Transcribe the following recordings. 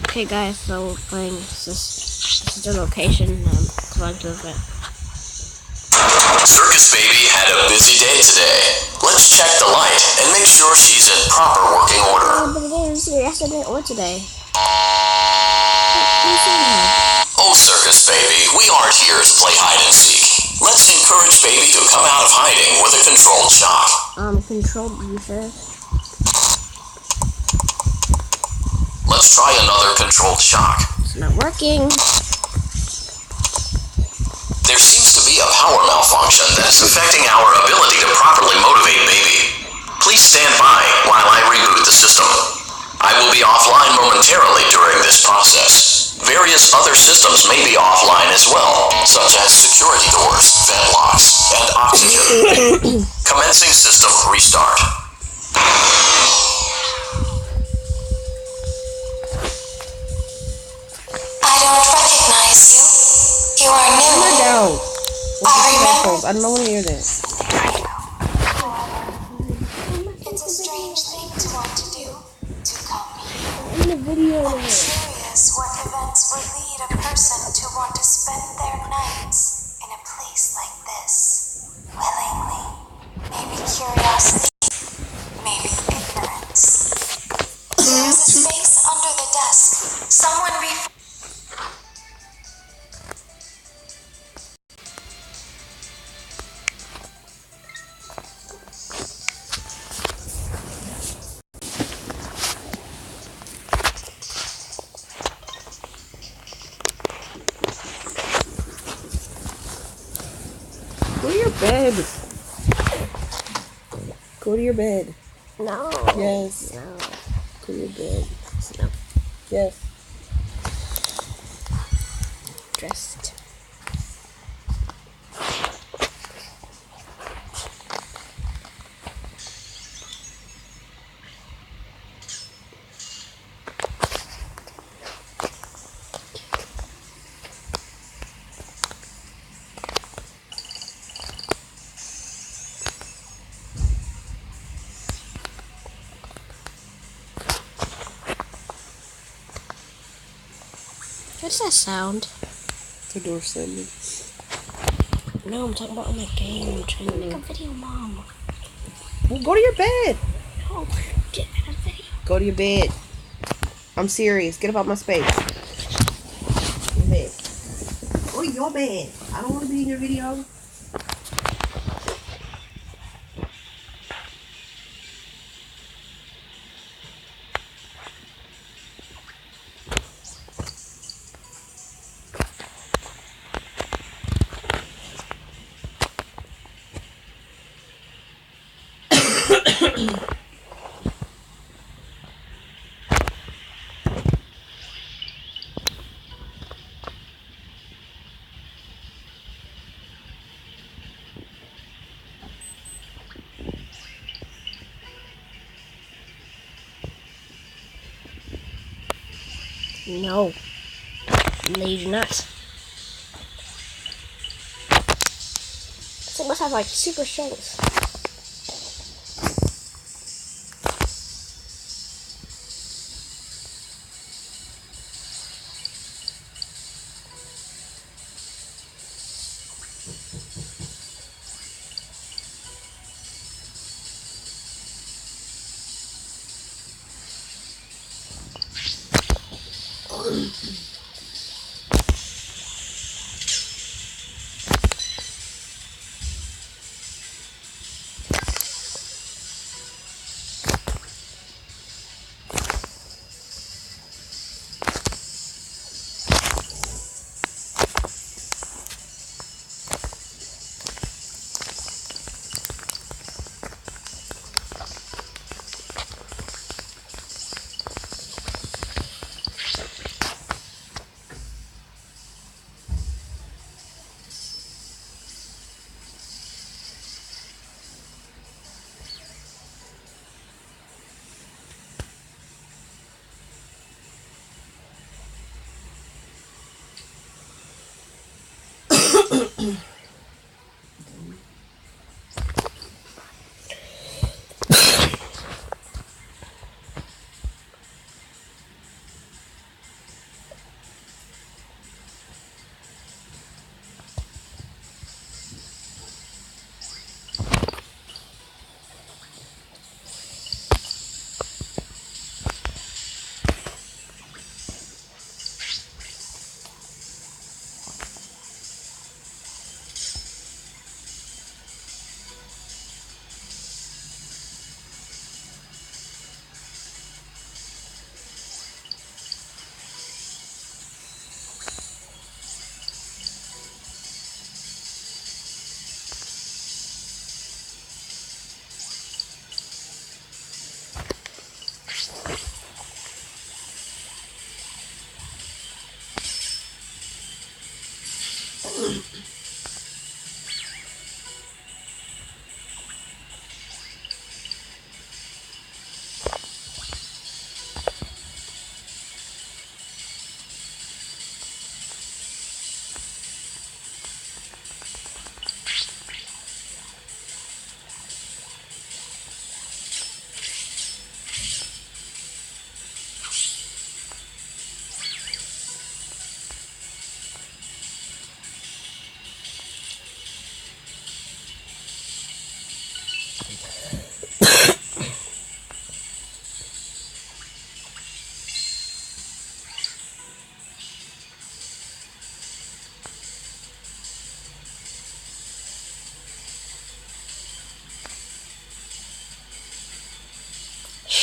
Okay guys, so we're playing this is the location, going to it. Circus Baby had a busy day today. Let's check the light and make sure she's in proper working order. But it is yesterday or today. Oh, Circus Baby, we aren't here to play hide and seek. Let's encourage Baby to come out of hiding with a controlled shock. Controlled user. Let's try another controlled shock. It's not working. There seems to be a power malfunction that's affecting our ability to properly motivate Baby. Please stand by while I reboot the system. I will be offline momentarily during this process. Various other systems may be offline as well, such as security doors, vent locks, and oxygen. Commencing system restart. I don't recognize you. You are new. No, don't. I I don't know when to hear this. It's a strange thing to want to do. To come here. In the video. I'm curious what events would lead a person to want to spend their nights in a place like this. Willingly. Maybe curiosity. Maybe ignorance. There is a space under the desk. Someone Go to your bed. Go to your bed. No. Yes. No. Go to your bed. No. Yes. Dressed. What's that sound? The door slamming. No, I'm talking about on my game. I'm trying to make a video, Mom. Well, go to your bed. No, get out of video. Go to your bed. I'm serious. Get up out my space. Your bed. Go to your bed. I don't want to be in your video. No. No, you do not. So it must have like super strength.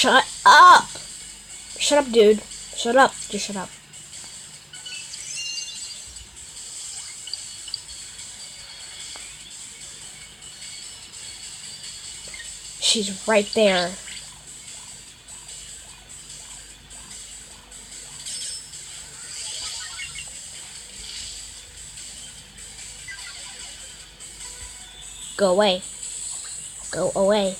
Shut up! Shut up, dude. Shut up. Just shut up. She's right there. Go away. Go away.